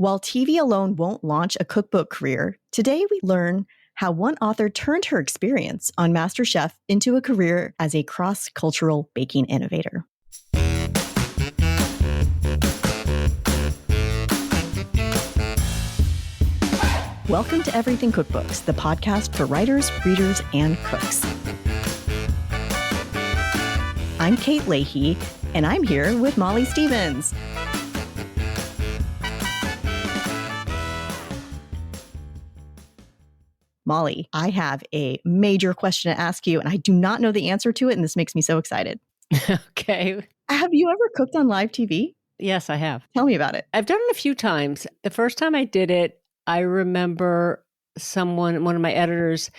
While TV alone won't launch a cookbook career, today we learn how one author turned her experience on MasterChef into a career as a cross-cultural baking innovator. Welcome to Everything Cookbooks, the podcast for writers, readers, and cooks. I'm Kate Leahy, and I'm here with Molly Stevens. Molly, I have a major question to ask you, and I do not know the answer to it, and this makes me so excited. Okay. Have you ever cooked on live TV? Yes, I have. Tell me about it. I've done it a few times. The first time I did it, I remember one of my editors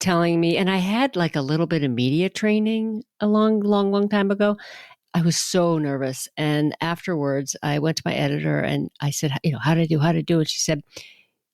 telling me, and I had like a little bit of media training a long time ago. I was so nervous. And afterwards, I went to my editor and I said, how did I do? And she said,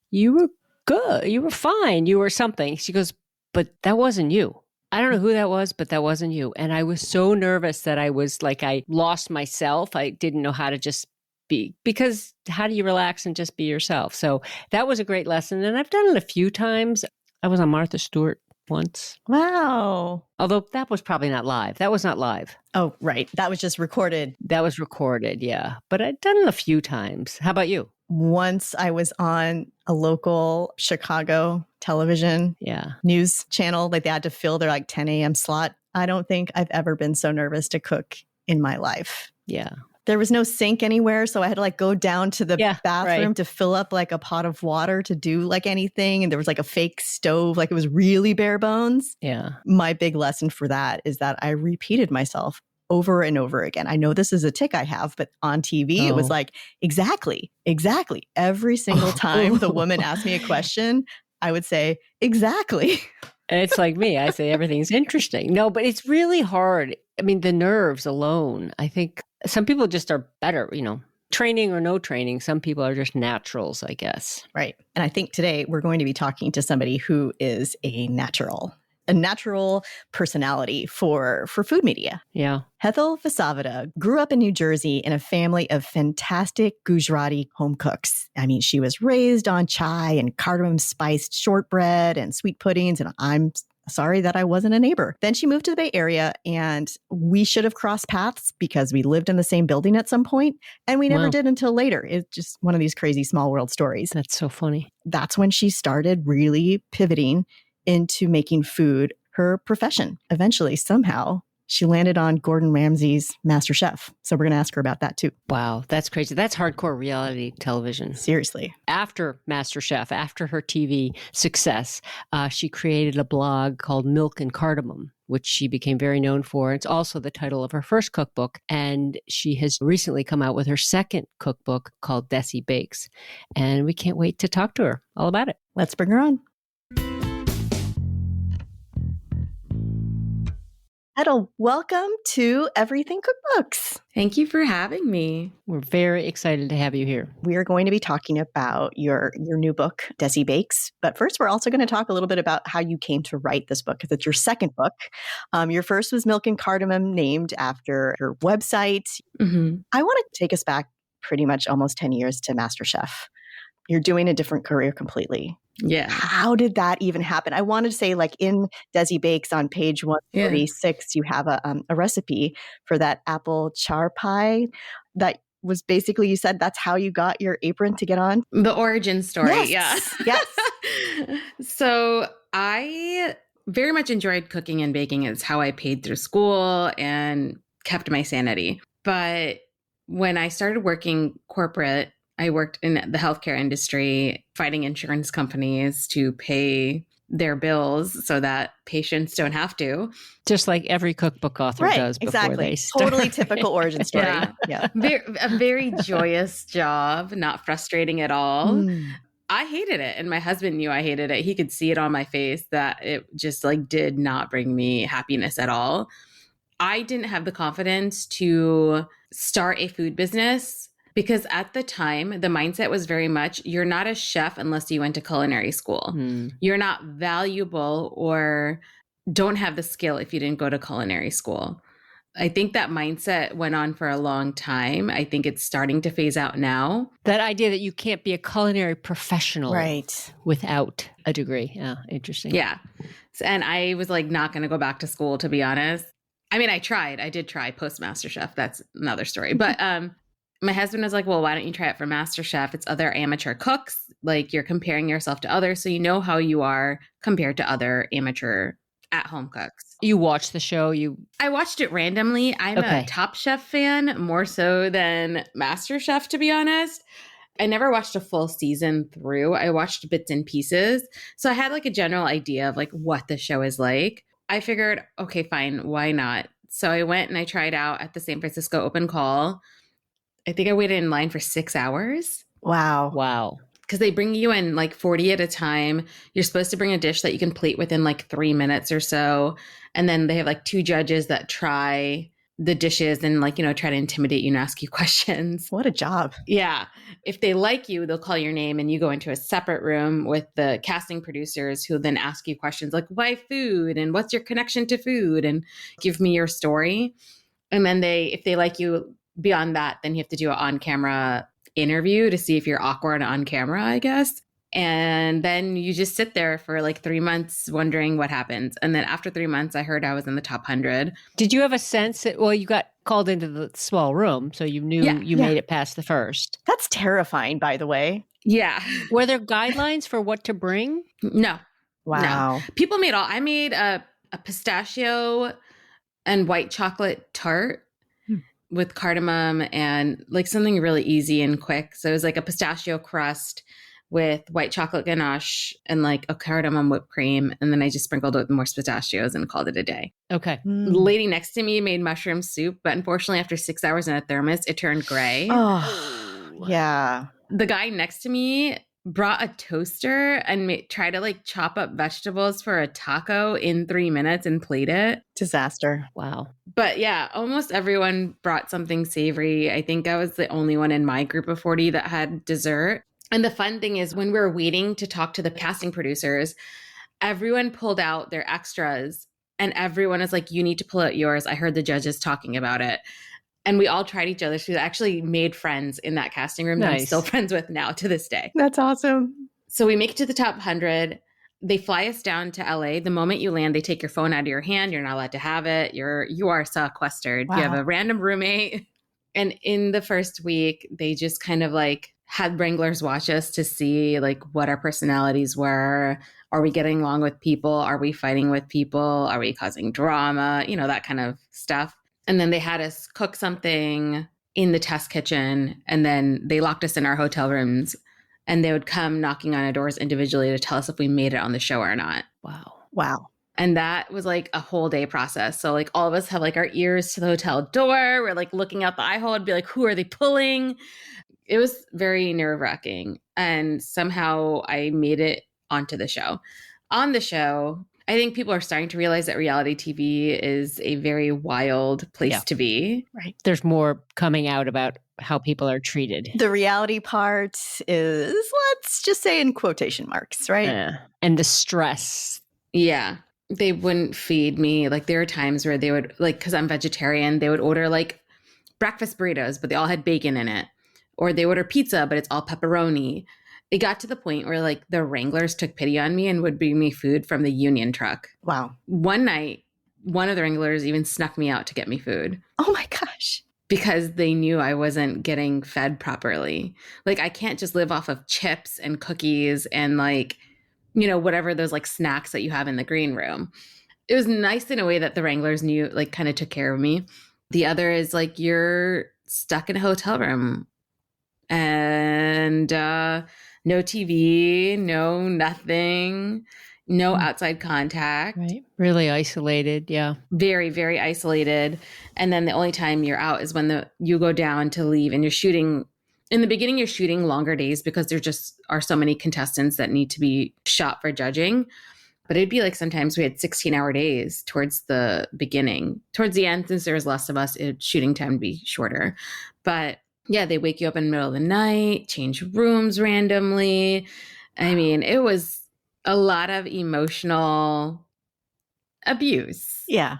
you were good. You were fine. You were something. She goes, but that wasn't you. I don't know who that was, but that wasn't you. And I was so nervous that I was like, I lost myself. I didn't know how to just be, because how do you relax and just be yourself? So that was a great lesson. And I've done it a few times. I was on Martha Stewart once. Wow. Although that was probably not live. That was not live. Oh, right. That was just recorded. That was recorded, yeah. But I've done it a few times. How about you? Once I was on a local Chicago television news channel. Like they had to fill their 10 a.m. slot. I don't think I've ever been so nervous to cook in my life. Yeah. There was no sink anywhere. So I had to go down to the bathroom to fill up a pot of water to do anything. And there was a fake stove. It was really bare bones. Yeah. My big lesson for that is that I repeated myself over and over again. I know this is a tick I have, but on TV, it was exactly. Every single time the woman asked me a question, I would say, exactly. It's like me. I say everything's interesting. No, but it's really hard. I mean, the nerves alone, I think some people just are better, training or no training. Some people are just naturals, I guess. Right. And I think today we're going to be talking to somebody who is a natural personality for food media. Yeah. Hetal Vasavada grew up in New Jersey in a family of fantastic Gujarati home cooks. I mean, she was raised on chai and cardamom spiced shortbread and sweet puddings, and I'm sorry that I wasn't a neighbor. Then she moved to the Bay Area, and we should have crossed paths because we lived in the same building at some point, and we never did until later. It's just one of these crazy small world stories. That's so funny. That's when she started really pivoting into making food her profession. Eventually, somehow, she landed on Gordon Ramsay's MasterChef. So we're going to ask her about that too. Wow, that's crazy. That's hardcore reality television. Seriously. After MasterChef, after her TV success, she created a blog called Milk and Cardamom, which she became very known for. It's also the title of her first cookbook. And she has recently come out with her second cookbook called Desi Bakes. And we can't wait to talk to her all about it. Let's bring her on. Hetal, welcome to Everything Cookbooks. Thank you for having me. We're very excited to have you here. We are going to be talking about your new book, Desi Bakes. But first, we're also going to talk a little bit about how you came to write this book, because it's your second book. Your first was Milk and Cardamom, named after your website. Mm-hmm. I want to take us back pretty much almost 10 years to MasterChef. You're doing a different career completely. Yeah. How did that even happen? I wanted to say, in Desi Bakes on page 146, you have a recipe for that apple char pie that was basically, you said that's how you got your apron to get on. The origin story. Yes. Yeah. Yes. So I very much enjoyed cooking and baking. It's how I paid through school and kept my sanity. But when I started working corporate, I worked in the healthcare industry, fighting insurance companies to pay their bills so that patients don't have to. Just like every cookbook author does before they start. Totally typical origin story. Yeah. A very joyous job, not frustrating at all. I hated it. And my husband knew I hated it. He could see it on my face that it just did not bring me happiness at all. I didn't have the confidence to start a food business, because at the time, the mindset was very much, you're not a chef unless you went to culinary school. You're not valuable or don't have the skill if you didn't go to culinary school. I think that mindset went on for a long time. I think it's starting to phase out now. That idea that you can't be a culinary professional without a degree. Yeah, interesting. Yeah. And I was like not going to go back to school, to be honest. I mean, I did try post MasterChef. That's another story. But my husband was like, well, why don't you try it for MasterChef? It's other amateur cooks. Like, you're comparing yourself to others, so you know how you are compared to other amateur at-home cooks. You watched the show? I watched it randomly. I'm a Top Chef fan more so than MasterChef, to be honest. I never watched a full season through. I watched bits and pieces. So I had like a general idea of like what the show is like. I figured, okay, fine, why not? So I went and I tried out at the San Francisco Open Call. I think I waited in line for 6 hours. Wow. Because they bring you in like 40 at a time. You're supposed to bring a dish that you can plate within like 3 minutes or so. And then they have like 2 judges that try the dishes and like, try to intimidate you and ask you questions. What a job. Yeah. If they like you, they'll call your name and you go into a separate room with the casting producers who then ask you questions like, why food? And what's your connection to food? And give me your story. And then if they like you beyond that, then you have to do an on-camera interview to see if you're awkward on camera, I guess. And then you just sit there for like 3 months wondering what happens. And then after 3 months, I heard I was in the top 100. Did you have a sense that, you got called into the small room, so you knew you made it past the first? That's terrifying, by the way. Yeah. Were there guidelines for what to bring? No. Wow. No. People I made a pistachio and white chocolate tart with cardamom and like something really easy and quick. So it was like a pistachio crust with white chocolate ganache and like a cardamom whipped cream. And then I just sprinkled it with more pistachios and called it a day. Okay. The lady next to me made mushroom soup, but unfortunately after 6 hours in a thermos, it turned gray. Oh, yeah. The guy next to me brought a toaster and tried to like chop up vegetables for a taco in 3 minutes and plate it. Disaster. Wow. But yeah, almost everyone brought something savory. I think I was the only one in my group of 40 that had dessert. And the fun thing is when we were waiting to talk to the casting producers, everyone pulled out their extras and everyone is like, you need to pull out yours. I heard the judges talking about it. And we all tried each other. So we actually made friends in that casting room that I'm still friends with now to this day. That's awesome. So we make it to the top 100. They fly us down to LA. The moment you land, they take your phone out of your hand. You're not allowed to have it. You are sequestered. Wow. You have a random roommate. And in the first week, they just kind of like had wranglers watch us to see like what our personalities were. Are we getting along with people? Are we fighting with people? Are we causing drama? That kind of stuff. And then they had us cook something in the test kitchen. And then they locked us in our hotel rooms. And they would come knocking on our doors individually to tell us if we made it on the show or not. Wow. And that was like a whole day process. So like all of us have like our ears to the hotel door. We're like looking out the eye hole and be like, who are they pulling? It was very nerve-wracking. And somehow I made it onto the show. On the show, I think people are starting to realize that reality TV is a very wild place to be. Right. There's more coming out about how people are treated. The reality part is, let's just say in quotation marks, right? Yeah. And the stress. Yeah. They wouldn't feed me. Like there were times where they would, like, because I'm vegetarian, they would order like breakfast burritos, but they all had bacon in it. Or they order pizza, but it's all pepperoni. It got to the point where like the wranglers took pity on me and would bring me food from the union truck. Wow. One night, one of the wranglers even snuck me out to get me food. Oh my gosh. Because they knew I wasn't getting fed properly. Like I can't just live off of chips and cookies and like, whatever those like snacks that you have in the green room. It was nice in a way that the wranglers knew, like kind of took care of me. The other is like you're stuck in a hotel room and no TV, no nothing, no outside contact. Right. Really isolated. Yeah. Very, very isolated. And then the only time you're out is when you go down to leave and you're shooting. In the beginning, you're shooting longer days because there just are so many contestants that need to be shot for judging. But it'd be like sometimes we had 16-hour days towards the beginning. Towards the end, since there was less of us, shooting time would be shorter. But yeah, they wake you up in the middle of the night, change rooms randomly. I mean, it was a lot of emotional abuse. Yeah.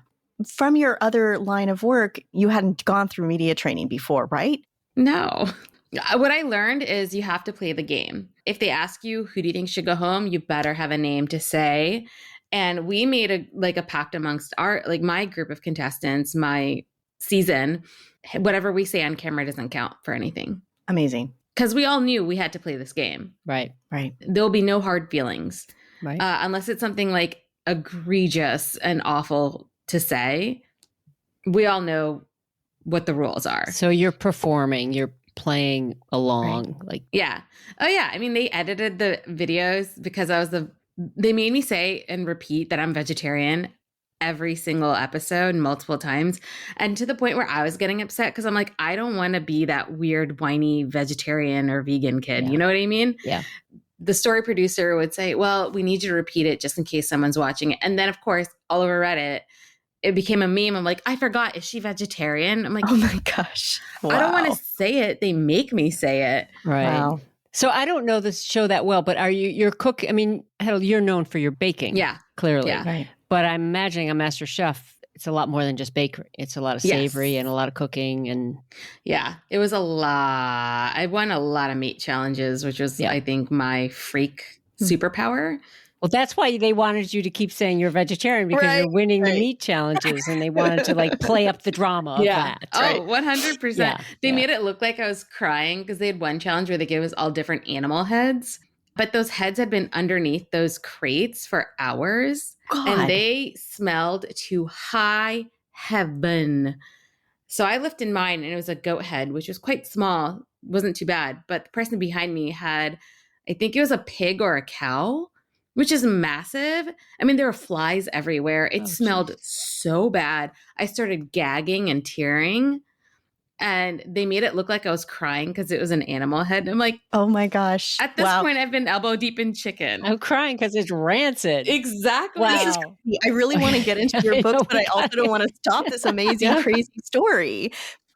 from your other line of work, you hadn't gone through media training before, right? No. What I learned is you have to play the game. If they ask you, who do you think should go home? You better have a name to say. And we made a pact amongst my group of contestants, my season, whatever we say on camera doesn't count for anything. Amazing. Because we all knew we had to play this game. Right. There'll be no hard feelings. Right. Unless it's something like egregious and awful to say. We all know what the rules are. So you're performing, you're playing along. Right. Yeah. Oh yeah. I mean, they edited the videos because they made me say and repeat that I'm vegetarian every single episode multiple times. And to the point where I was getting upset because I'm like, I don't want to be that weird, whiny vegetarian or vegan kid. Yeah. You know what I mean? Yeah. The story producer would say, well, we need you to repeat it just in case someone's watching it. And then of course, all over Reddit, it became a meme. I'm like, I forgot. Is she vegetarian? I'm like, oh my gosh. Wow. I don't want to say it. They make me say it. Right. Wow. So I don't know this show that well, but you're cooking? I mean, Hetal, you're known for your baking. Yeah. Clearly. Yeah. Right. But I'm imagining on MasterChef, it's a lot more than just bakery. It's a lot of savory and a lot of cooking. And yeah, it was a lot. I won a lot of meat challenges, which was, I think, my freak superpower. Well, that's why they wanted you to keep saying you're vegetarian because you're winning the meat challenges and they wanted to play up the drama of that. Oh, 100%. Yeah, They made it look like I was crying because they had one challenge where they gave us all different animal heads. But those heads had been underneath those crates for hours. God. And they smelled to high heaven. So I lifted mine and it was a goat head, which was quite small. Wasn't too bad. But the person behind me had, I think it was a pig or a cow, which is massive. I mean, there were flies everywhere. It smelled so bad. I started gagging and tearing. And they made it look like I was crying because it was an animal head. And I'm like, oh my gosh. At this point, I've been elbow deep in chicken. I'm crying because it's rancid. Exactly. Wow. This is crazy. I really want to get into your books, but I also don't want to stop this amazing, crazy story.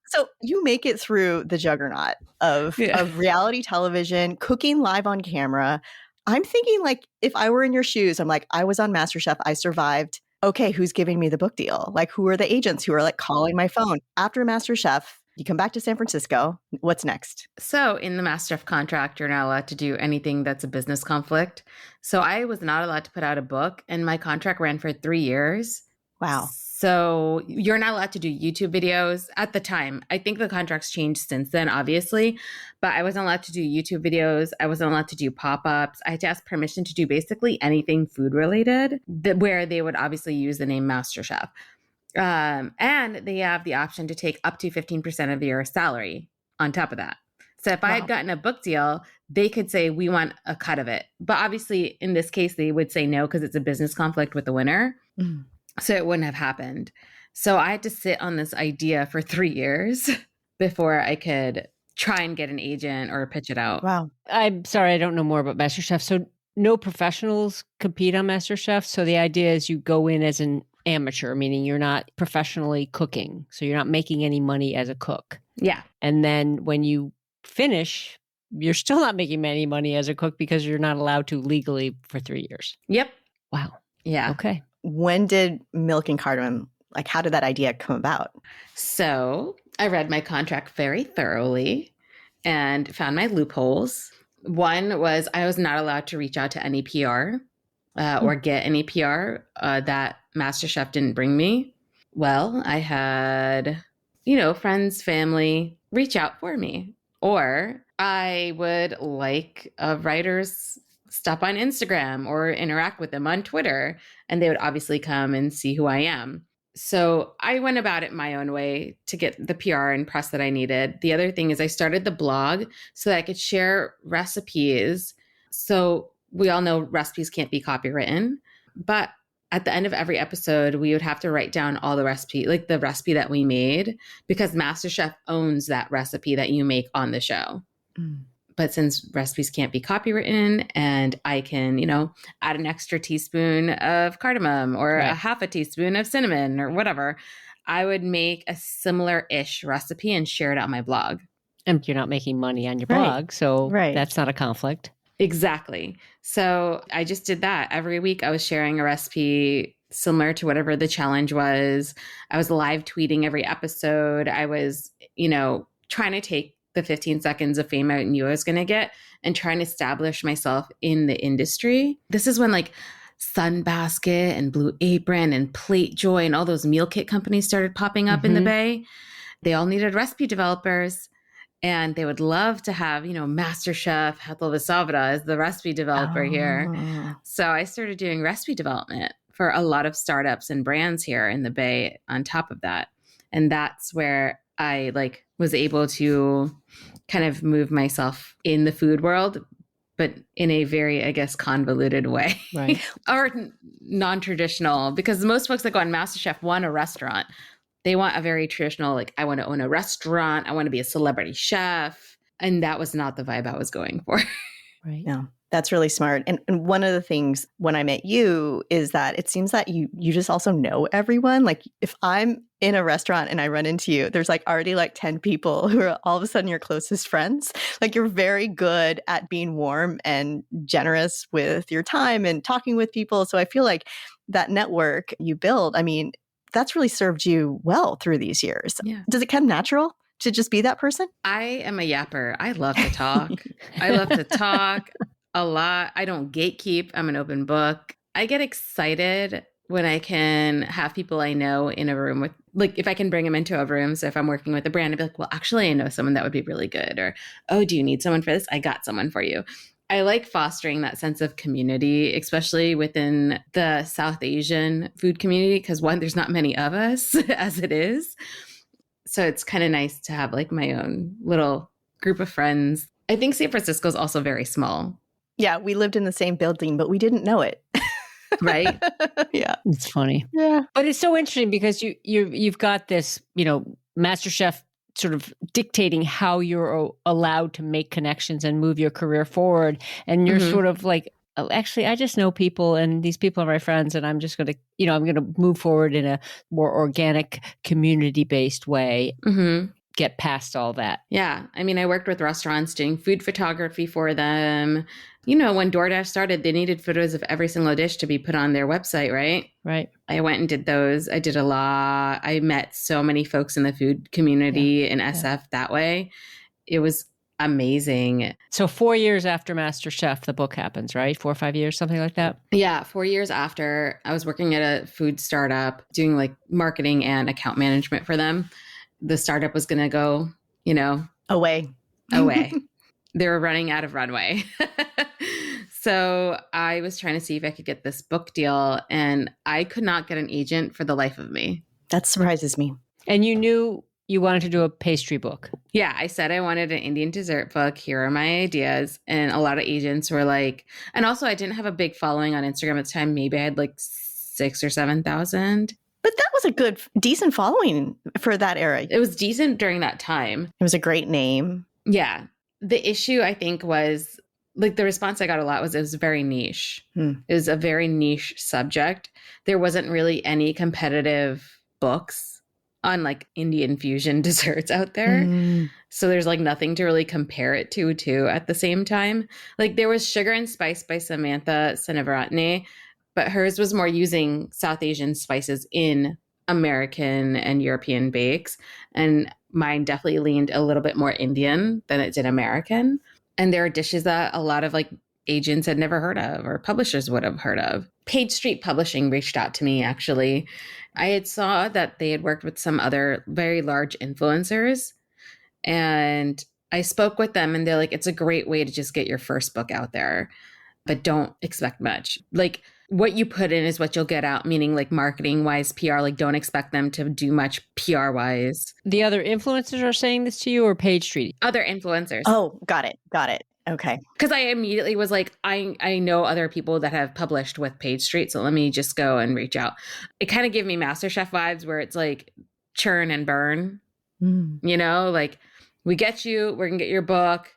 So you make it through the juggernaut of reality television, cooking live on camera. I'm thinking if I were in your shoes, I'm like, I was on MasterChef. I survived. Okay, who's giving me the book deal? Who are the agents who are calling my phone? After MasterChef, you come back to San Francisco. What's next? So in the MasterChef contract, you're not allowed to do anything that's a business conflict. So I was not allowed to put out a book and my contract ran for 3 years. Wow. So you're not allowed to do YouTube videos at the time. I think the contract's changed since then, obviously, but I wasn't allowed to do YouTube videos. I wasn't allowed to do pop-ups. I had to ask permission to do basically anything food related where they would obviously use the name MasterChef. And they have the option to take up to 15% of your salary on top of that. So if I had gotten a book deal, they could say, we want a cut of it. But obviously, in this case, they would say no because it's a business conflict with the winner. Mm. So it wouldn't have happened. So I had to sit on this idea for 3 years before I could try and get an agent or pitch it out. Wow. I'm sorry, I don't know more about MasterChef. So no professionals compete on MasterChef. So the idea is you go in as an amateur, meaning you're not professionally cooking. So you're not making any money as a cook. Yeah. And then when you finish, you're still not making any money as a cook because you're not allowed to legally for 3 years. Yep. Wow. Yeah. Okay. When did Milk and Cardamom, how did that idea come about? So I read my contract very thoroughly and found my loopholes. One was I was not allowed to reach out to any PR or get any PR that MasterChef didn't bring me. Well, I had, friends, family reach out for me. Or I would like writers stop on Instagram or interact with them on Twitter, and they would obviously come and see who I am. So I went about it my own way to get the PR and press that I needed. The other thing is I started the blog so that I could share recipes. So we all know recipes can't be copywritten, but at the end of every episode, we would have to write down all the recipe, the recipe that we made, because MasterChef owns that recipe that you make on the show. Mm. But since recipes can't be copywritten and I can, add an extra teaspoon of cardamom or a half a teaspoon of cinnamon or whatever, I would make a similar-ish recipe and share it on my blog. And you're not making money on your blog, so that's not a conflict. Exactly. So I just did that. Every week I was sharing a recipe similar to whatever the challenge was. I was live tweeting every episode. I was, trying to take the 15 seconds of fame I knew I was going to get and trying to establish myself in the industry. This is when like Sunbasket and Blue Apron and Plate Joy and all those meal kit companies started popping up in the Bay. They all needed recipe developers. And they would love to have, MasterChef, Hetal Vasavada as the recipe developer here. So I started doing recipe development for a lot of startups and brands here in the Bay on top of that. And that's where I was able to kind of move myself in the food world, but in a very, I guess, convoluted way. Right. Or non-traditional, because most folks that go on MasterChef want a restaurant. They want a very traditional, I want to own a restaurant. I want to be a celebrity chef. And that was not the vibe I was going for. Right. No, that's really smart. And one of the things when I met you is that it seems that you just also know everyone. Like if I'm in a restaurant and I run into you, there's already 10 people who are all of a sudden your closest friends. You're very good at being warm and generous with your time and talking with people. So I feel like that network you build, that's really served you well through these years. Yeah. Does it come natural to just be that person? I am a yapper. I love to talk. I love to talk a lot. I don't gatekeep. I'm an open book. I get excited when I can have people I know in a room with, if I can bring them into a room. So if I'm working with a brand, I'd be like, well, actually, I know someone that would be really good. Or, oh, do you need someone for this? I got someone for you. I like fostering that sense of community, especially within the South Asian food community, because one, there's not many of us as it is. So it's kind of nice to have my own little group of friends. I think San Francisco is also very small. Yeah, we lived in the same building, but we didn't know it. Right? Yeah. It's funny. Yeah. But it's so interesting because you've got this, MasterChef sort of dictating how you're allowed to make connections and move your career forward. And you're sort of actually, I just know people and these people are my friends and I'm just going to, I'm going to move forward in a more organic, community-based way, get past all that. Yeah. I worked with restaurants doing food photography for them. When DoorDash started, they needed photos of every single dish to be put on their website, right? Right. I went and did those. I did a lot. I met so many folks in the food community in SF that way. It was amazing. So 4 years after MasterChef, the book happens, right? 4 or 5 years, something like that? Yeah. 4 years after, I was working at a food startup doing marketing and account management for them. The startup was going to go, Away. They were running out of runway. So I was trying to see if I could get this book deal, and I could not get an agent for the life of me. That surprises me. And you knew you wanted to do a pastry book. Yeah, I said I wanted an Indian dessert book. Here are my ideas. And a lot of agents were and also I didn't have a big following on Instagram at the time. Maybe I had 6,000 or 7,000. But that was a decent following for that era. It was decent during that time. It was a great name. Yeah. The issue, I think, was the response I got a lot was it was very niche. It was a very niche subject. There wasn't really any competitive books on Indian fusion desserts out there. So there's nothing to really compare it to at the same time. There was Sugar and Spice by Samantha Senavaratne, but hers was more using South Asian spices in American and European bakes. And mine definitely leaned a little bit more Indian than it did American. And there are dishes that a lot of agents had never heard of or publishers would have heard of. Page Street Publishing reached out to me, actually. I had saw that they had worked with some other very large influencers. And I spoke with them and they're like, it's a great way to just get your first book out there, but don't expect much. What you put in is what you'll get out, meaning marketing wise, PR, don't expect them to do much PR wise. The other influencers are saying this to you or Page Street? Other influencers. Oh, got it. Okay. Because I immediately was I know other people that have published with Page Street, so let me just go and reach out. It kind of gave me MasterChef vibes where it's churn and burn, we get you, we're going to get your book.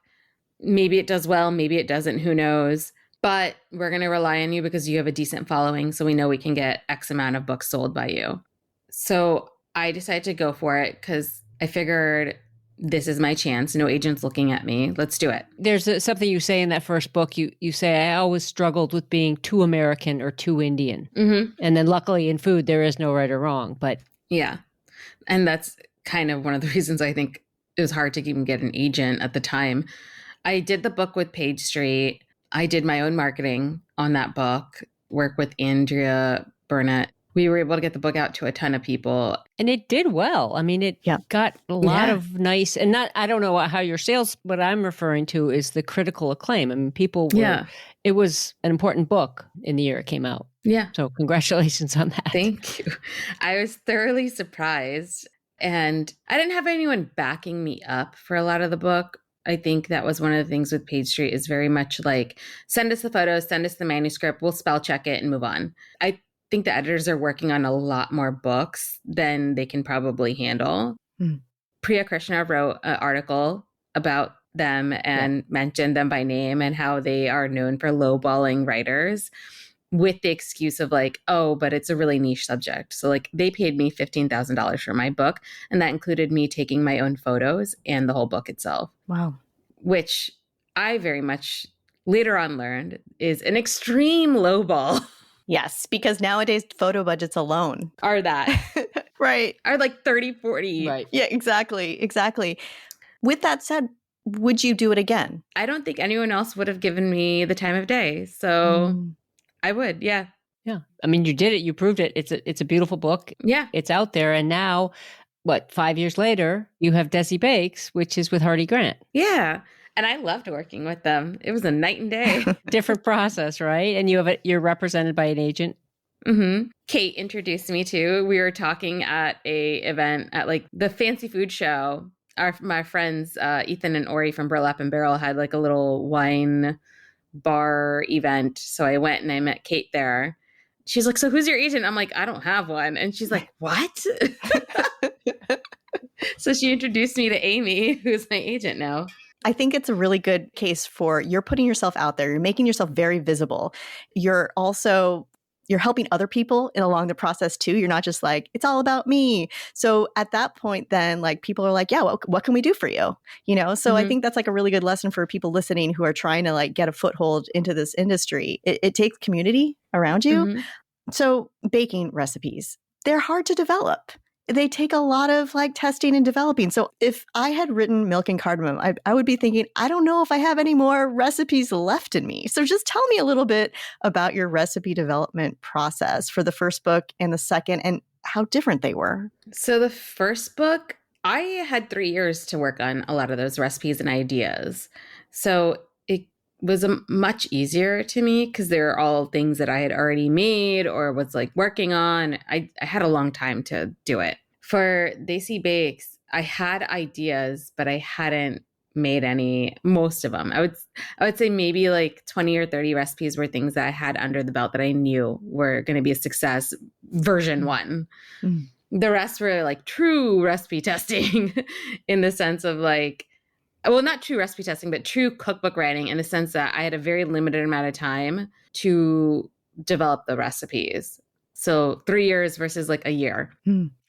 Maybe it does well, maybe it doesn't, who knows? But we're going to rely on you because you have a decent following. So we know we can get X amount of books sold by you. So I decided to go for it because I figured this is my chance. No agent's looking at me. Let's do it. There's something you say in that first book. You say, I always struggled with being too American or too Indian. Mm-hmm. And then luckily in food, there is no right or wrong. But yeah. And that's kind of one of the reasons I think it was hard to even get an agent at the time. I did the book with Page Street. I did my own marketing on that book, work with Andrea Burnett. We were able to get the book out to a ton of people. And it did well. I mean, it got a lot of nice, and I don't know how your sales, what I'm referring to is the critical acclaim. I mean, it was an important book in the year it came out. Yeah. So congratulations on that. Thank you. I was thoroughly surprised. And I didn't have anyone backing me up for a lot of the book. I think that was one of the things with Page Street is very much like, send us the photos, send us the manuscript, we'll spell check it and move on. I think the editors are working on a lot more books than they can probably handle. Priya Krishna wrote an article about them and mentioned them by name and how they are known for lowballing writers with the excuse of like, oh, but it's a really niche subject. So like they paid me $15,000 for my book, and that included me taking my own photos and the whole book itself. Wow. Which I very much later on learned is an extreme lowball. Yes, because nowadays photo budgets alone are that. Right. Are like 30, 40. Right. Yeah, exactly. With that said, would you do it again? I don't think anyone else would have given me the time of day. So I would, yeah. Yeah. I mean, you did it. You proved it. It's a beautiful book. Yeah. It's out there. And now, 5 years later, you have Desi Bakes, which is with Hardy Grant. Yeah. And I loved working with them. It was a night and day. Different process, right? And you're represented by an agent. Mm-hmm. Kate introduced me to. We were talking at a event at like the fancy food show. My friends, Ethan and Ori from Burlap and Barrel, had like a little wine bar event. So I went and I met Kate there. She's like, so who's your agent? I'm like, I don't have one. And she's like, what? So she introduced me to Amy, who's my agent now. I think it's a really good case for you're putting yourself out there. You're making yourself very visible. You're helping other people along the process too. You're not just like, it's all about me. So at that point, then like people are like, yeah, well, what can we do for you? So I think that's like a really good lesson for people listening who are trying to like get a foothold into this industry. It takes community around you. Mm-hmm. So baking recipes, they're hard to develop. They take a lot of like testing and developing. So if I had written Milk and Cardamom, I would be thinking, I don't know if I have any more recipes left in me. So just tell me a little bit about your recipe development process for the first book and the second and how different they were. So the first book, I had 3 years to work on a lot of those recipes and ideas. So it was much easier to me because they're all things that I had already made or was like working on. I had a long time to do it. For Desi Bakes, I had ideas, but I hadn't made most of them. I would say maybe like 20 or 30 recipes were things that I had under the belt that I knew were going to be a success, version 1. Mm. The rest were like true recipe testing in the sense of like, well, not true recipe testing, but true cookbook writing in the sense that I had a very limited amount of time to develop the recipes. So 3 years versus like a year.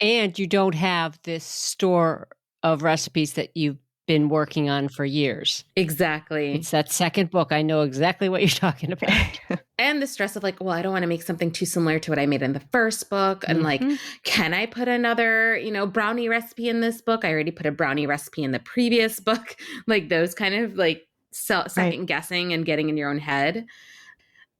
And you don't have this store of recipes that you've been working on for years. Exactly. It's that second book. I know exactly what you're talking about. And the stress of like, well, I don't want to make something too similar to what I made in the first book. And like, can I put another, brownie recipe in this book? I already put a brownie recipe in the previous book. Like those kind of like second guessing and getting in your own head.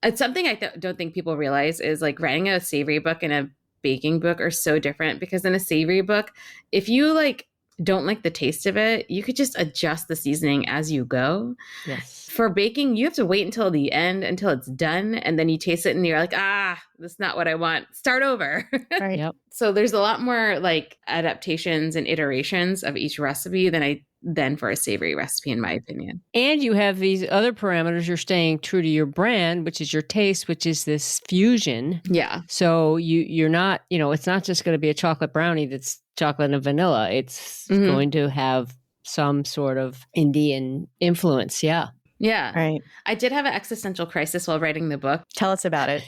It's something I don't think people realize is like writing a savory book and a baking book are so different because in a savory book, if you like don't like the taste of it, you could just adjust the seasoning as you go. Yes. For baking, you have to wait until the end, until it's done. And then you taste it and you're like, that's not what I want. Start over. Right. Yep. So there's a lot more like adaptations and iterations of each recipe than for a savory recipe, in my opinion. And you have these other parameters. You're staying true to your brand, which is your taste, which is this fusion. Yeah. So you're not, it's not just going to be a chocolate brownie that's chocolate and vanilla. It's going to have some sort of Indian influence. Yeah. Yeah. Right. I did have an existential crisis while writing the book. Tell us about it.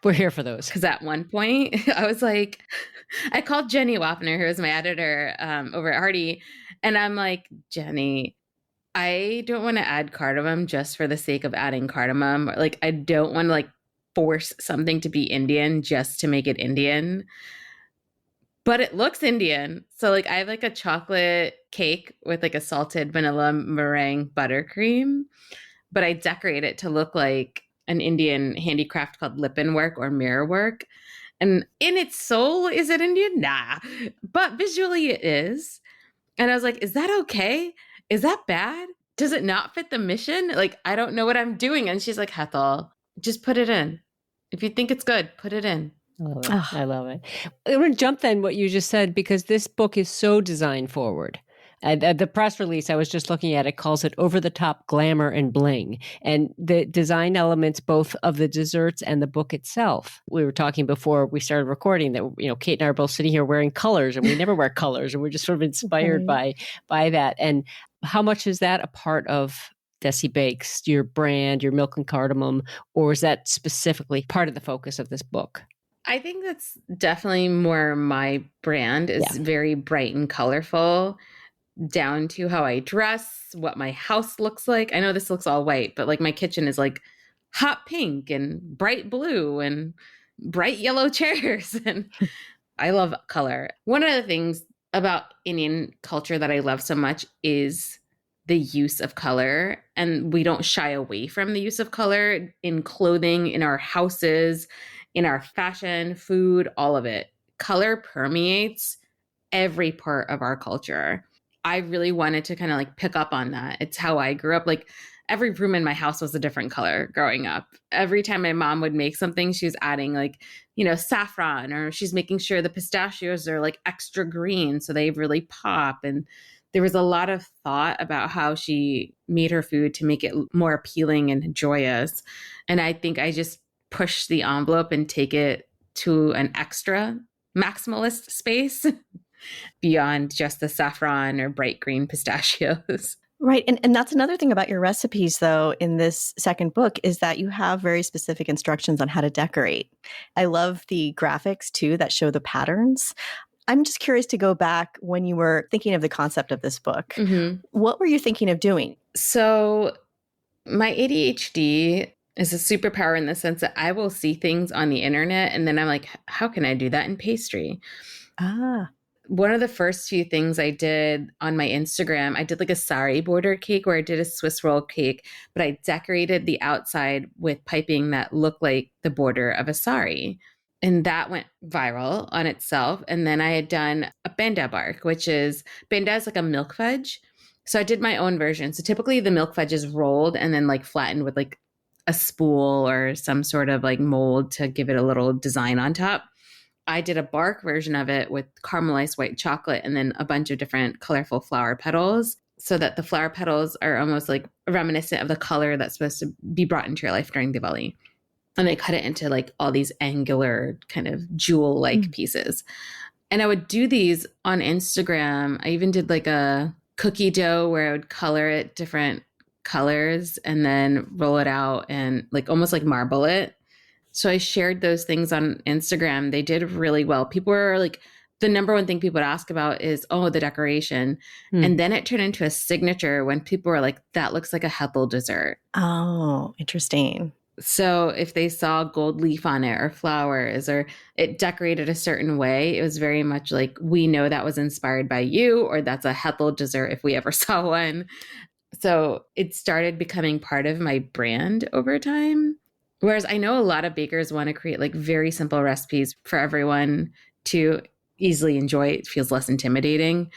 We're here for those. Because at one point I was like, I called Jenny Wappner, who was my editor over at Hardy, And I'm like, Jenny, I don't want to add cardamom just for the sake of adding cardamom. Like, I don't want to like force something to be Indian just to make it Indian. But it looks Indian. So like I have like a chocolate cake with like a salted vanilla meringue buttercream, but I decorate it to look like an Indian handicraft called lippan work or mirror work. And in its soul, is it Indian? Nah. But visually it is. And I was like, is that okay? Is that bad? Does it not fit the mission? Like, I don't know what I'm doing. And she's like, Hetal, just put it in. If you think it's good, put it in. I love it. I love it. I'm going to jump then what you just said, because this book is so design forward. The press release I was just looking at, it calls it over the top glamour and bling. And the design elements, both of the desserts and the book itself. We were talking before we started recording that, you know, Kate and I are both sitting here wearing colors, and we never wear colors, and we're just sort of inspired by that. And how much is that a part of Desi Bakes, your brand, your milk and cardamom, or is that specifically part of the focus of this book? I think that's definitely more my brand. Is very bright and colorful, down to how I dress, what my house looks like. I know this looks all white, but like my kitchen is like hot pink and bright blue and bright yellow chairs. And I love color. One of the things about Indian culture that I love so much is the use of color. And we don't shy away from the use of color in clothing, in our houses, in our fashion, food, all of it. Color permeates every part of our culture. I really wanted to kind of like pick up on that. It's how I grew up. Like every room in my house was a different color growing up. Every time my mom would make something, she was adding like, you know, saffron, or she's making sure the pistachios are like extra green so they really pop. And there was a lot of thought about how she made her food to make it more appealing and joyous. And I think I just push the envelope and take it to an extra maximalist space beyond just the saffron or bright green pistachios. Right. And that's another thing about your recipes, though, in this second book, is that you have very specific instructions on how to decorate. I love the graphics, too, that show the patterns. I'm just curious to go back when you were thinking of the concept of this book. Mm-hmm. What were you thinking of doing? So my ADHD is a superpower in the sense that I will see things on the internet and then I'm like, how can I do that in pastry? One of the first few things I did on my Instagram, I did like a sari border cake where I did a Swiss roll cake, but I decorated the outside with piping that looked like the border of a sari. And that went viral on itself. And then I had done a benda bark, which is, benda is like a milk fudge. So I did my own version. So typically the milk fudge is rolled and then like flattened with like a spool or some sort of like mold to give it a little design on top. I did a bark version of it with caramelized white chocolate and then a bunch of different colorful flower petals so that the flower petals are almost like reminiscent of the color that's supposed to be brought into your life during Diwali. And I cut it into like all these angular kind of jewel-like pieces. And I would do these on Instagram. I even did like a cookie dough where I would color it different colors and then roll it out and like almost like marble it. So I shared those things on Instagram. They did really well. People were like, the number one thing people would ask about is, oh, the decoration. And then it turned into a signature when people were like, that looks like a Hetal dessert. Oh, interesting. So if they saw gold leaf on it or flowers or it decorated a certain way, it was very much like, we know that was inspired by you, or that's a Hetal dessert if we ever saw one. So it started becoming part of my brand over time. Whereas I know a lot of bakers want to create like very simple recipes for everyone to easily enjoy. It feels less intimidating.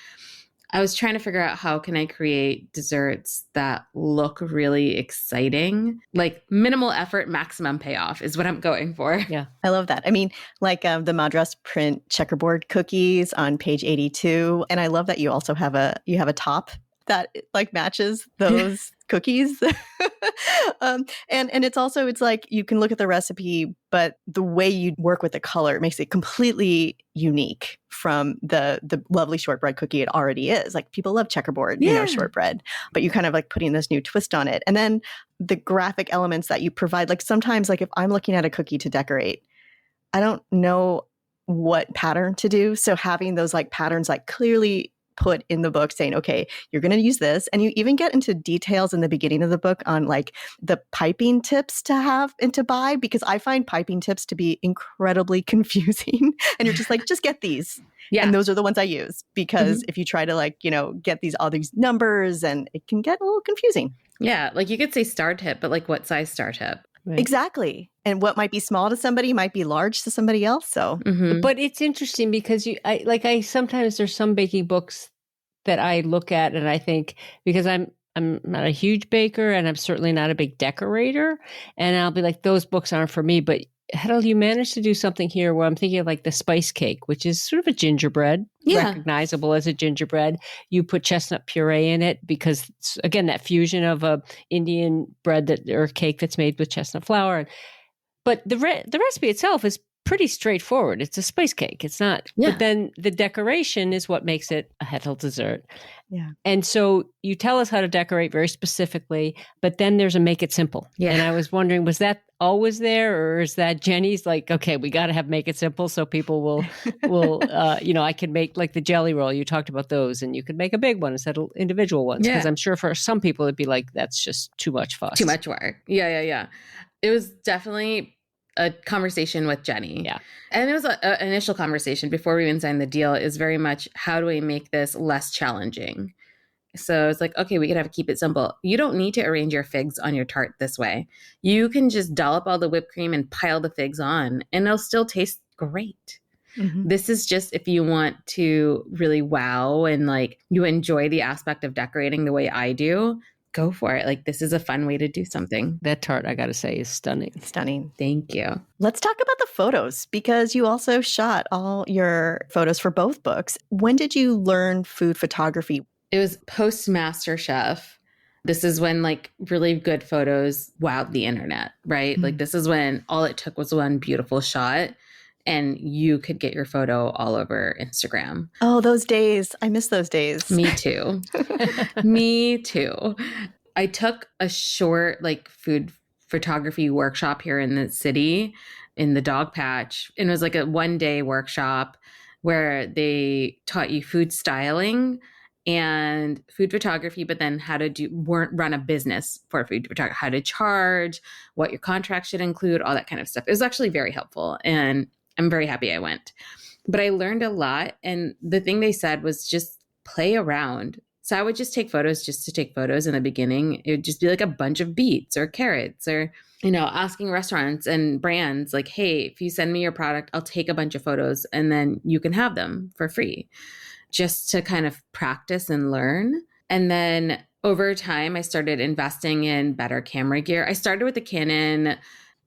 I was trying to figure out how can I create desserts that look really exciting, like minimal effort, maximum payoff is what I'm going for. Yeah, I love that. I mean, like the Madras print checkerboard cookies on page 82. And I love that you also have a top that like matches those cookies. And it's also, it's like you can look at the recipe, but the way you work with the color makes it completely unique from the lovely shortbread cookie it already is. Like people love checkerboard, you know, shortbread, but you kind of like putting this new twist on it. And then the graphic elements that you provide, like sometimes like if I'm looking at a cookie to decorate, I don't know what pattern to do. So having those like patterns like clearly put in the book saying, okay, you're going to use this. And you even get into details in the beginning of the book on like the piping tips to have and to buy, because I find piping tips to be incredibly confusing. And you're just like, just get these. Yeah. And those are the ones I use, because if you try to like, get all these numbers, and it can get a little confusing. Yeah. Like you could say star tip, but like what size star tip? Right. Exactly. And what might be small to somebody might be large to somebody else. So, But it's interesting because I sometimes there's some baking books that I look at and I think, because I'm not a huge baker and I'm certainly not a big decorator, and I'll be like, those books aren't for me. But Hetal, you managed to do something here where I'm thinking of like the spice cake, which is sort of a gingerbread, recognizable as a gingerbread. You put chestnut puree in it because, again, that fusion of a Indian bread or cake that's made with chestnut flour. But the recipe itself is pretty straightforward. It's a spice cake. It's not. Yeah. But then the decoration is what makes it a Hetal dessert. Yeah. And so you tell us how to decorate very specifically, but then there's a make it simple. Yeah. And I was wondering, was that always there, or is that Jenny's like, okay, we got to have make it simple so people will I can make like the jelly roll. You talked about those, and you could make a big one instead of individual ones. Because I'm sure for some people it'd be like, that's just too much fuss. Too much work. Yeah. It was definitely a conversation with Jenny. Yeah. And it was an initial conversation before we even signed the deal, is very much, how do we make this less challenging? So it's like, okay, we could have to keep it simple. You don't need to arrange your figs on your tart this way. You can just dollop all the whipped cream and pile the figs on, and it'll still taste great. Mm-hmm. This is just if you want to really wow and like you enjoy the aspect of decorating the way I do, go for it. Like, this is a fun way to do something. That tart, I got to say, is stunning. Stunning. Thank you. Let's talk about the photos, because you also shot all your photos for both books. When did you learn food photography? It was post MasterChef. This is when like really good photos wowed the internet, right? Mm-hmm. Like this is when all it took was one beautiful shot and you could get your photo all over Instagram. Oh, those days. I miss those days. Me too. Me too. I took a short like food photography workshop here in the city in the dog patch. And it was like a 1-day workshop where they taught you food styling and food photography, but then how to run a business for food photography, how to charge, what your contract should include, all that kind of stuff. It was actually very helpful. And I'm very happy I went. But I learned a lot. And the thing they said was just play around. So I would just take photos just to take photos in the beginning. It would just be like a bunch of beets or carrots or, asking restaurants and brands like, hey, if you send me your product, I'll take a bunch of photos and then you can have them for free, just to kind of practice and learn. And then over time, I started investing in better camera gear. I started with the Canon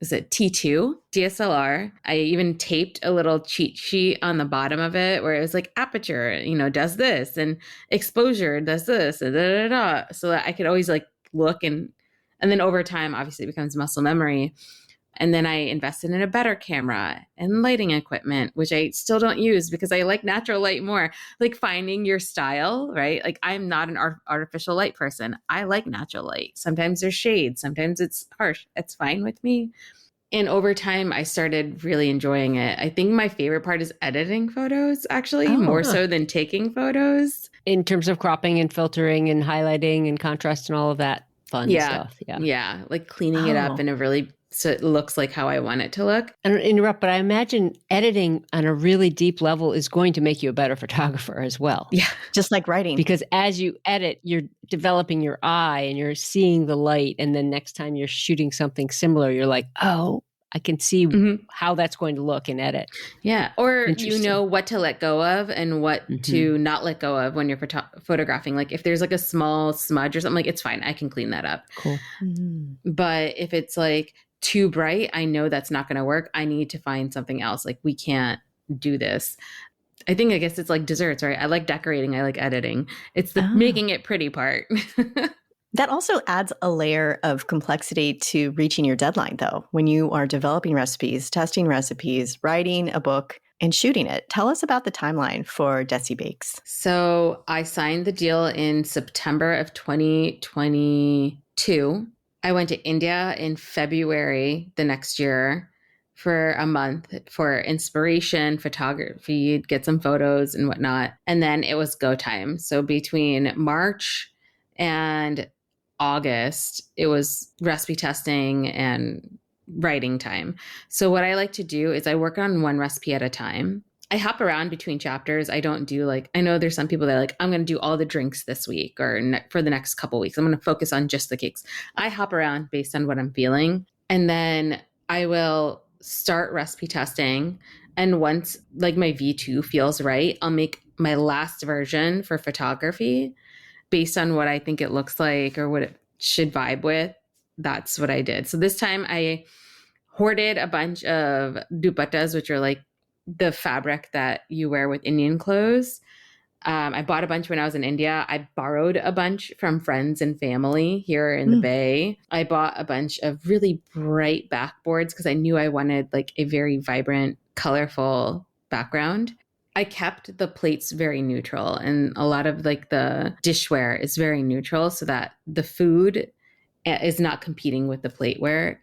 T2 DSLR. I even taped a little cheat sheet on the bottom of it where it was like aperture, does this, and exposure does this, and so that I could always like look and then over time, obviously it becomes muscle memory. And then I invested in a better camera and lighting equipment, which I still don't use because I like natural light more. Like finding your style, right? Like I'm not an artificial light person. I like natural light. Sometimes there's shade. Sometimes it's harsh. It's fine with me. And over time, I started really enjoying it. I think my favorite part is editing photos, actually, more so than taking photos. In terms of cropping and filtering and highlighting and contrast and all of that fun stuff. Yeah. Like cleaning it up in a really... so it looks like how I want it to look. I don't interrupt, but I imagine editing on a really deep level is going to make you a better photographer as well. Yeah, just like writing. Because as you edit, you're developing your eye and you're seeing the light. And then next time you're shooting something similar, you're like, oh, I can see how that's going to look in edit. Yeah. Or you know what to let go of and what to not let go of when you're photographing. Like if there's like a small smudge or something, like it's fine. I can clean that up. Cool. But if it's like too bright, I know that's not going to work. I need to find something else. Like we can't do this. I guess it's like desserts, right? I like decorating. I like editing. It's the making it pretty part. That also adds a layer of complexity to reaching your deadline, though, when you are developing recipes, testing recipes, writing a book, and shooting it. Tell us about the timeline for Desi Bakes. So I signed the deal in September of 2022. I went to India in February the next year for a month for inspiration, photography, get some photos and whatnot. And then it was go time. So between March and August, it was recipe testing and writing time. So what I like to do is I work on one recipe at a time. I hop around between chapters. I don't do like, I know there's some people that are like, I'm going to do all the drinks this week or for the next couple weeks. I'm going to focus on just the cakes. I hop around based on what I'm feeling. And then I will start recipe testing. And once like my V2 feels right, I'll make my last version for photography based on what I think it looks like or what it should vibe with. That's what I did. So this time I hoarded a bunch of dupattas, which are like the fabric that you wear with Indian clothes. I bought a bunch when I was in India. I borrowed a bunch from friends and family here in the Bay. I bought a bunch of really bright backboards because I knew I wanted like a very vibrant, colorful background. I kept the plates very neutral, and a lot of like the dishware is very neutral so that the food is not competing with the plateware.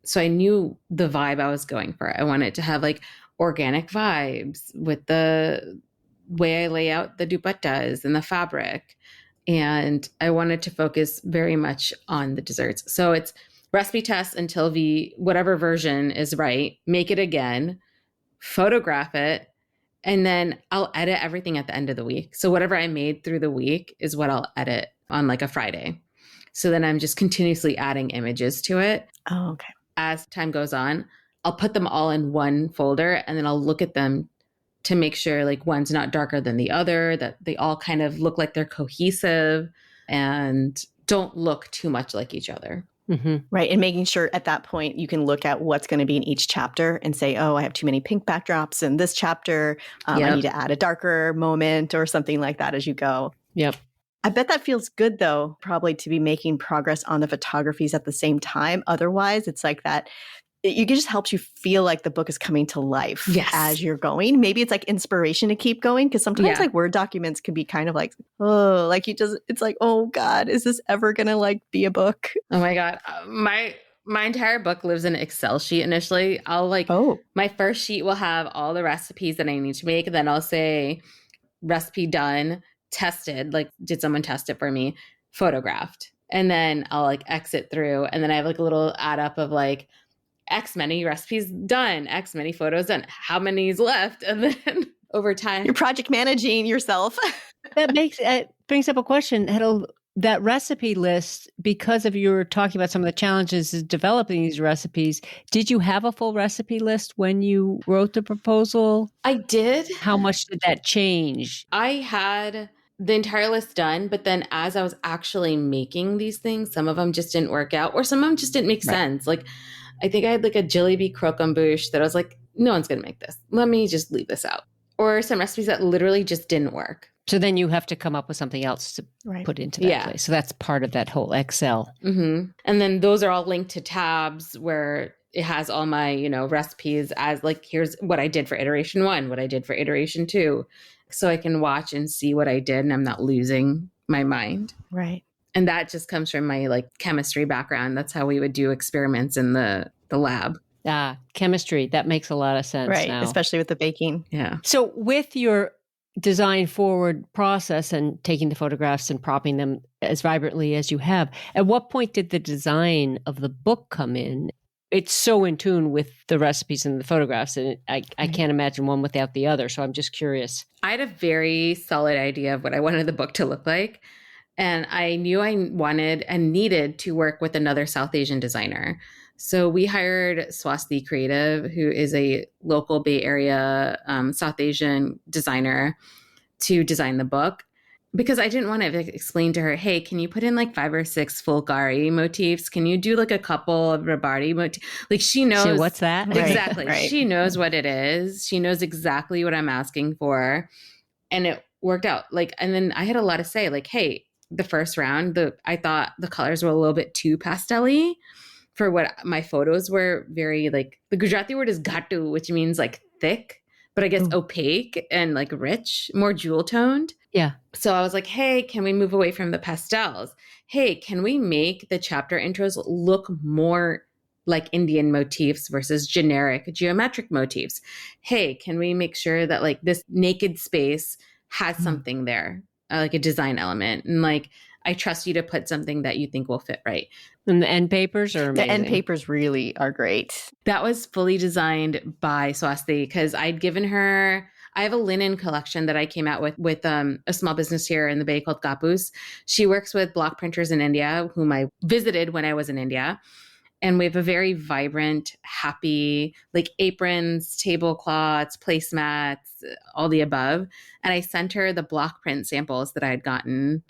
So I knew the vibe I was going for. I wanted to have like organic vibes with the way I lay out the dupattas and the fabric. And I wanted to focus very much on the desserts. So it's recipe test until whatever version is right, make it again, photograph it, and then I'll edit everything at the end of the week. So whatever I made through the week is what I'll edit on like a Friday. So then I'm just continuously adding images to it. Oh, okay. As time goes on, I'll put them all in one folder and then I'll look at them to make sure like one's not darker than the other, that they all kind of look like they're cohesive and don't look too much like each other. Mm-hmm. Right. And making sure at that point you can look at what's going to be in each chapter and say, oh, I have too many pink backdrops in this chapter. I need to add a darker moment or something like that as you go. Yep. I bet that feels good, though, probably to be making progress on the photographies at the same time. Otherwise, it's like that. It just helps you feel like the book is coming to life as you're going. Maybe it's like inspiration to keep going because sometimes like Word documents can be kind of like, oh, like it's like, oh God, is this ever going to like be a book? Oh my God. My entire book lives in an Excel sheet initially. My first sheet will have all the recipes that I need to make. And then I'll say recipe done, tested, like did someone test it for me, photographed. And then I'll like exit through. And then I have like a little add up of like, X many recipes done, X many photos done, how many is left? And then over time. You're project managing yourself. That brings up a question, Hetal. That recipe list, because of you were talking about some of the challenges of developing these recipes, did you have a full recipe list when you wrote the proposal? I did. How much did that change? I had the entire list done, but then as I was actually making these things, some of them just didn't work out or some of them just didn't make sense. Like, I think I had like a jalebi croquembouche that I was like, no one's going to make this. Let me just leave this out. Or some recipes that literally just didn't work. So then you have to come up with something else to put into that place. So that's part of that whole Excel. Mm-hmm. And then those are all linked to tabs where it has all my, recipes as like, here's what I did for iteration 1, what I did for iteration 2. So I can watch and see what I did and I'm not losing my mind. Right. And that just comes from my like chemistry background. That's how we would do experiments in the lab. Chemistry. That makes a lot of sense now. Especially with the baking. Yeah. So with your design forward process and taking the photographs and propping them as vibrantly as you have, at what point did the design of the book come in? It's so in tune with the recipes and the photographs, and I can't imagine one without the other. So I'm just curious. I had a very solid idea of what I wanted the book to look like. And I knew I wanted and needed to work with another South Asian designer. So we hired Swasti Creative, who is a local Bay Area South Asian designer, to design the book. Because I didn't want to explain to her, hey, can you put in like 5 or 6 Fulgari motifs? Can you do like a couple of Rabari motifs? Like she knows. So what's that? Exactly. Right. She knows what it is. She knows exactly what I'm asking for. And it worked out. Like, and then I had a lot to say like, hey, the first round, I thought the colors were a little bit too pastel-y for what my photos were. Very like, the Gujarati word is gatu, which means like thick, but I guess opaque and like rich, more jewel toned. Yeah. So I was like, hey, can we move away from the pastels? Hey, can we make the chapter intros look more like Indian motifs versus generic geometric motifs. Hey, can we make sure that like this naked space has something there, like a design element? And like, I trust you to put something that you think will fit right. And the end papers are amazing. The end papers really are great. That was fully designed by Swasti because I'd given her, I have a linen collection that I came out with a small business here in the Bay called Kapus. She works with block printers in India, whom I visited when I was in India. And we have a very vibrant, happy, like aprons, tablecloths, placemats, all the above. And I sent her the block print samples that I had gotten.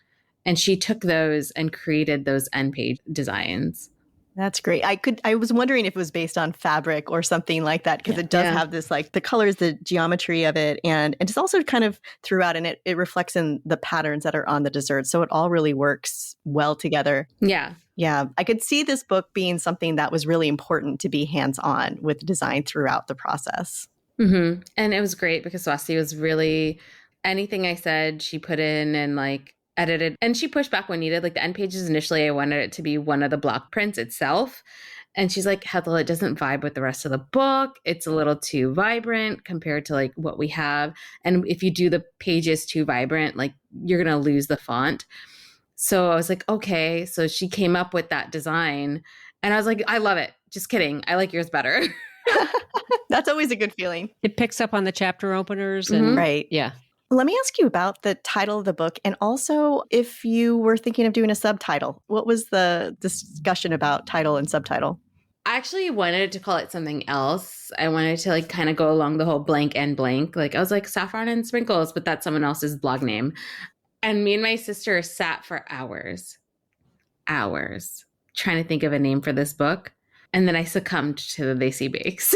And she took those and created those end page designs. That's great. I was wondering if it was based on fabric or something like that, because it does have this, like the colors, the geometry of it. And it's also kind of throughout, and it reflects in the patterns that are on the dessert. So it all really works well together. Yeah. Yeah. I could see this book being something that was really important to be hands-on with design throughout the process. Mm-hmm. And it was great because Swasti was really, anything I said, she put in and like edited, and she pushed back when needed. Like the end pages initially, I wanted it to be one of the block prints itself. And she's like, Hetal, it doesn't vibe with the rest of the book. It's a little too vibrant compared to like what we have. And if you do the pages too vibrant, like you're going to lose the font. So I was like, okay. So she came up with that design and I was like, I love it. Just kidding. I like yours better. That's always a good feeling. It picks up on the chapter openers and right. Yeah. Let me ask you about the title of the book, and also if you were thinking of doing a subtitle. What was the discussion about title and subtitle? I actually wanted to call it something else. I wanted to like kind of go along the whole blank and blank. Like I was like saffron and sprinkles, but that's someone else's blog name. And me and my sister sat for hours trying to think of a name for this book. And then I succumbed to the Desi bakes.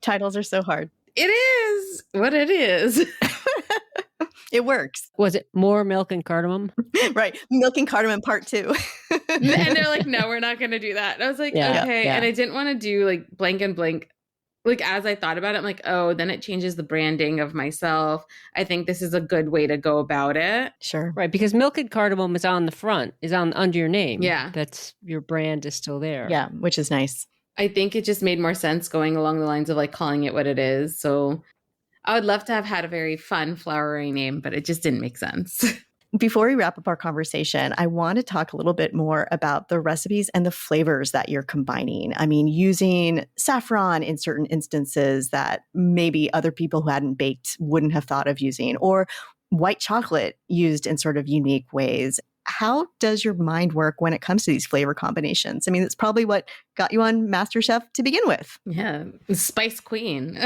Titles are so hard. It is what it is. It works. Was it More Milk and Cardamom? Right. Milk and Cardamom Part 2. And they're like, no, we're not going to do that. And I was like, okay. Yeah. And I didn't want to do like blank and blank. Like as I thought about it, I'm like, oh, then it changes the branding of myself. I think this is a good way to go about it. Sure. Right. Because Milk and Cardamom is on the front, is on under your name. Yeah. That's your brand is still there. Yeah. Which is nice. I think it just made more sense going along the lines of like calling it what it is. So I would love to have had a very fun, flowery name, but it just didn't make sense. Before we wrap up our conversation, I want to talk a little bit more about the recipes and the flavors that you're combining. I mean, using saffron in certain instances that maybe other people who hadn't baked wouldn't have thought of using, or white chocolate used in sort of unique ways. How does your mind work when it comes to these flavor combinations? I mean, it's probably what got you on MasterChef to begin with. Yeah, Spice Queen.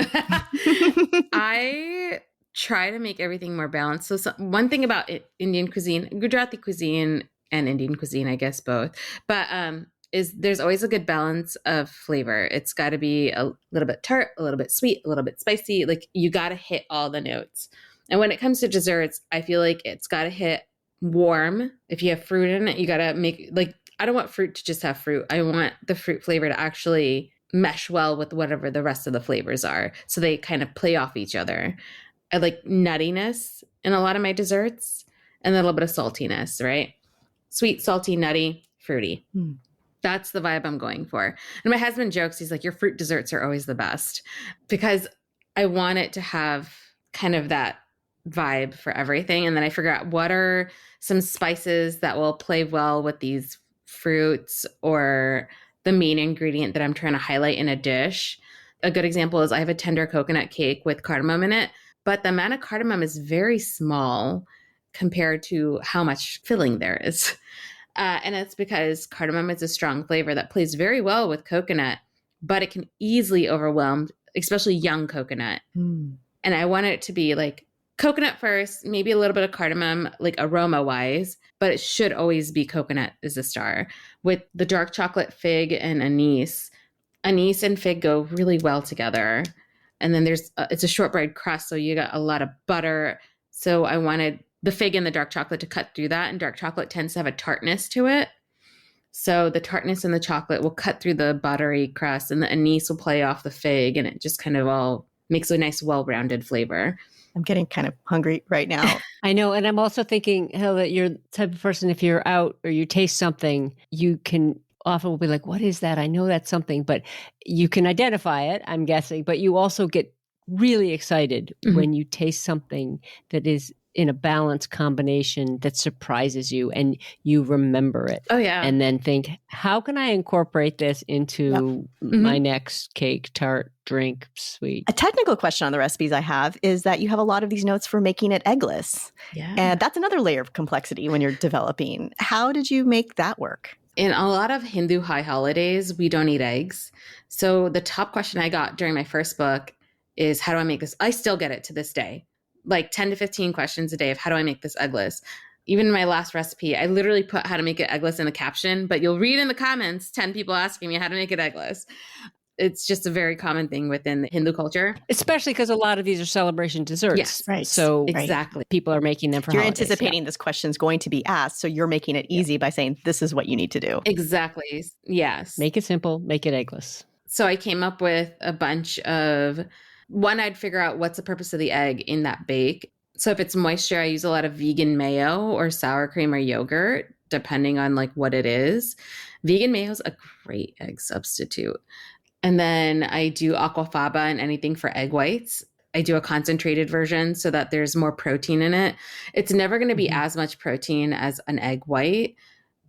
I try to make everything more balanced. So one thing about Indian cuisine, Gujarati cuisine and Indian cuisine, I guess both, but is there's always a good balance of flavor. It's got to be a little bit tart, a little bit sweet, a little bit spicy. Like you got to hit all the notes. And when it comes to desserts, I feel like it's got to hit warm. If you have fruit in it, you got to make, like, I don't want fruit to just have fruit. I want the fruit flavor to actually mesh well with whatever the rest of the flavors are. So they kind of play off each other. I like nuttiness in a lot of my desserts and a little bit of saltiness, right? Sweet, salty, nutty, fruity. That's the vibe I'm going for. And my husband jokes, he's like, your fruit desserts are always the best, because I want it to have kind of that vibe for everything. And then I figure out what are some spices that will play well with these fruits or the main ingredient that I'm trying to highlight in a dish. A good example is I have a tender coconut cake with cardamom in it, but the amount of cardamom is very small compared to how much filling there is. And it's because cardamom is a strong flavor that plays very well with coconut, but it can easily overwhelm, especially young coconut. And I want it to be like coconut first, maybe a little bit of cardamom, like aroma wise, but it should always be coconut as a star. With the dark chocolate fig and anise and fig go really well together. And then it's a shortbread crust, so you got a lot of butter. So I wanted the fig and the dark chocolate to cut through that, and dark chocolate tends to have a tartness to it. So the tartness in the chocolate will cut through the buttery crust, and the anise will play off the fig, and it just kind of all makes a nice, well-rounded flavor. I'm getting kind of hungry right now. I know. And I'm also thinking, Hel, that you're the type of person, if you're out or you taste something, you can often will be like, what is that? I know that's something, but you can identify it, I'm guessing, but you also get really excited when you taste something that is in a balanced combination that surprises you and you remember it. Oh, yeah. And then think, how can I incorporate this into my next cake, tart, drink, sweet? A technical question on the recipes I have is that you have a lot of these notes for making it eggless. Yeah. And that's another layer of complexity when you're developing. How did you make that work? In a lot of Hindu high holidays, we don't eat eggs. So the top question I got during my first book is, how do I make this? I still get it to this day. Like 10 to 15 questions a day of how do I make this eggless? Even in my last recipe, I literally put how to make it eggless in the caption, but you'll read in the comments 10 people asking me how to make it eggless. It's just a very common thing within the Hindu culture. Especially because a lot of these are celebration desserts. Yes, right. So exactly. People are making them for You're holidays. anticipating this question is going to be asked, so you're making it easy by saying, this is what you need to do. Exactly. Yes. Make it simple, make it eggless. So I came up with a bunch of, one, I'd figure out what's the purpose of the egg in that bake. So if it's moisture, I use a lot of vegan mayo or sour cream or yogurt, depending on like what it is. Vegan mayo is a great egg substitute. And then I do aquafaba and anything for egg whites. I do a concentrated version so that there's more protein in it. It's never going to be as much protein as an egg white,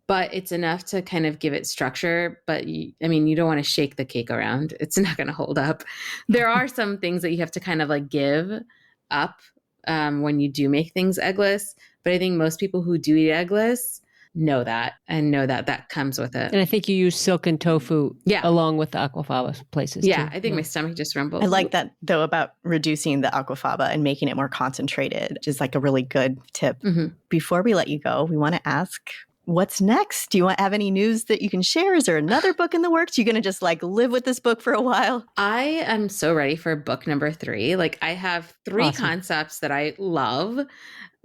but it's enough to kind of give it structure. But you don't want to shake the cake around. It's not going to hold up. There are some things that you have to kind of like give up when you do make things eggless. But I think most people who do eat eggless know that that comes with it. And I think you use silken tofu along with the aquafaba places too. I think my stomach just rumbled. I like that, though, about reducing the aquafaba and making it more concentrated, which is like a really good tip. Before we let you go, we want to ask, what's next? Do you have any news that you can share? Is there another book in the works? You're going to just like live with this book for a while? I am so ready for book number 3. Like I have 3 concepts that I love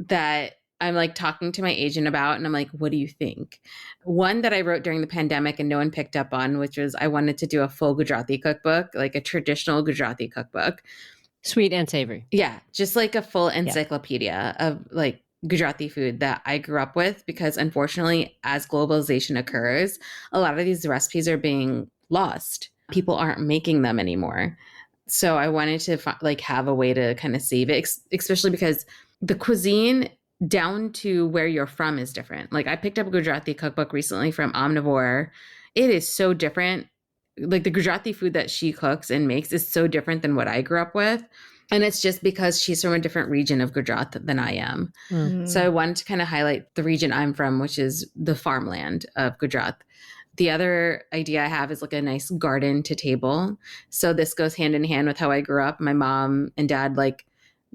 that I'm like talking to my agent about, and I'm like, what do you think? One that I wrote during the pandemic and no one picked up on, which was I wanted to do a full Gujarati cookbook, like a traditional Gujarati cookbook. Sweet and savory. Yeah. Just like a full encyclopedia of like Gujarati food that I grew up with, because unfortunately, as globalization occurs, a lot of these recipes are being lost. People aren't making them anymore. So I wanted to like have a way to kind of save it, especially because the cuisine down to where you're from is different. Like I picked up a Gujarati cookbook recently from Omnivore. It is so different. Like the Gujarati food that she cooks and makes is so different than what I grew up with. And it's just because she's from a different region of Gujarat than I am. So I wanted to kind of highlight the region I'm from, which is the farmland of Gujarat. The other idea I have is like a nice garden to table. So this goes hand in hand with how I grew up. My mom and dad like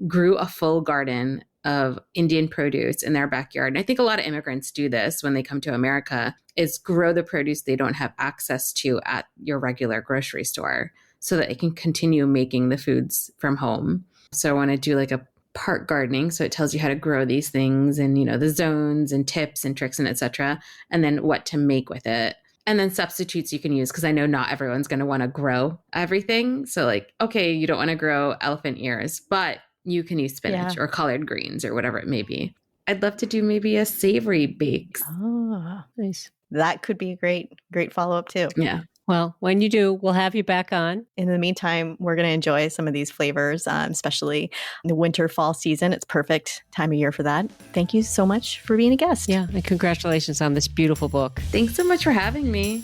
grew a full garden of Indian produce in their backyard. And I think a lot of immigrants do this when they come to America, is grow the produce they don't have access to at your regular grocery store so that they can continue making the foods from home. So I want to do like a part gardening. So it tells you how to grow these things and, you know, the zones and tips and tricks and et cetera, and then what to make with it. And then substitutes you can use, because I know not everyone's going to want to grow everything. So like, okay, you don't want to grow elephant ears, but you can use spinach or collard greens or whatever it may be. I'd love to do maybe a savory bakes. Oh, Nice. that could be a great follow-up too. Yeah. Well, when you do, we'll have you back on. In the meantime, we're going to enjoy some of these flavors, especially in the winter, fall season. It's perfect time of year for that. Thank you so much for being a guest. Yeah, and congratulations on this beautiful book. Thanks so much for having me.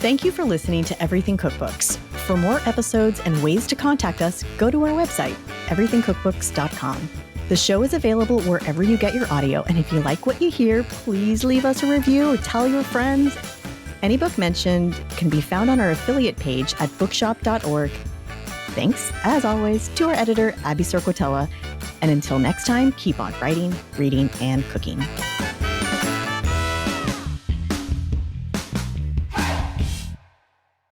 Thank you for listening to Everything Cookbooks. For more episodes and ways to contact us, go to our website, everythingcookbooks.com. The show is available wherever you get your audio, and if you like what you hear, please leave us a review or tell your friends. Any book mentioned can be found on our affiliate page at bookshop.org. Thanks, as always, to our editor, Abby Sorquatella. And until next time, keep on writing, reading, and cooking.